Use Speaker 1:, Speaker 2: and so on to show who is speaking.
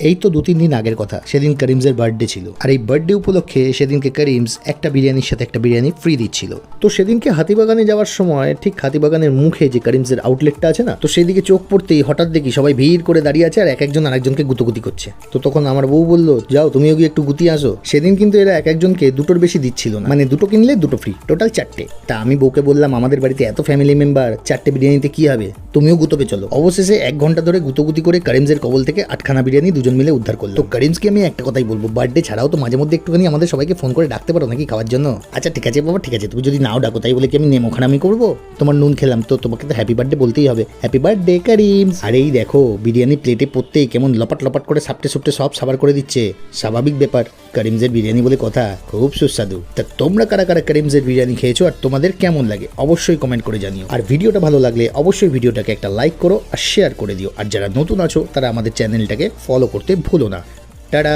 Speaker 1: এই তো 2-3 দিন আগের কথা, সেদিন করিমসের বার্থডে ছিল। আর এই বার্থডে উপলক্ষে সেদিনকে করিমস একটা বিরিয়ানির সাথে একটা বিরিয়ানি ফ্রি দিচ্ছিল। তো সেদিনকে হাতিবাগানে যাওয়ার সময় ঠিক হাতিবাগানের মুখে যে করিমসের আউটলেটটা আছে না, তো সেই দিকে চোখ পড়তেই হঠাৎ দেখি সবাই ভিড় করে দাঁড়িয়ে আছে আর এক একজন আরেকজনকে গুতোগুতি করছে। তো তখন আমার বউ বললো, যাও তুমিও গিয়ে একটু গুতিয়ে আসো। সেদিন কিন্তু এরা এক একজনকে দুটোর বেশি দিচ্ছিল না, মানে দুটো কিনলে দুটো ফ্রি, টোটাল 4টে। তা আমি বউকে বললাম, আমাদের বাড়িতে এত ফ্যামিলি মেম্বার, 4টে বিরিয়ানিতে কি হবে, তুমিও গুতোবে চলো। অবশেষে 1 ঘন্টা ধরে গুতোগুতি করে করিমসের কবল থেকে 8খানা বিরিয়ানি দুজন মিলে উদ্ধার করলো। তো করিমসকে আমি একটা কথাই বলবো, বার্থডে ছাড়াও তো মাঝে মধ্যে একটুখানি আমাদের সবাইকে ফোন করে ডাকতে পারো নাকি খাওয়ার জন্য। আচ্ছা ঠিক আছে বাবা, ঠিক আছে, তুমি যদি নাও ডাকো তাই বলে কি আমি নেমোখানামি করবো? তোমার নুন খেলাম তো তোমাকে তো হ্যাপি বার্থডে বলতেই হবে। Happy birthday Karim's. আর এই দেখো বিরিয়ানি প্লেটে পড়তেই কেমন লপাট লপাট করে সাপটে সুপটে সব সাবার করে দিচ্ছে। স্বাভাবিক ব্যাপার, করিমসের বিরিয়ানি বলে কথা, খুব সুস্বাদু। তা তোমরা কারা কারা করিমসের বিরিয়ানি খেয়েছো আর তোমাদের কেমন লাগে অবশ্যই কমেন্ট করে জানিও। আর ভিডিওটা ভালো লাগলে অবশ্যই ভিডিওটাকে একটা লাইক করো আর শেয়ার করে দিও। আর যারা নতুন আছো তারা আমাদের চ্যানেলটাকে ফলো করতে ভুলো না। টাটা।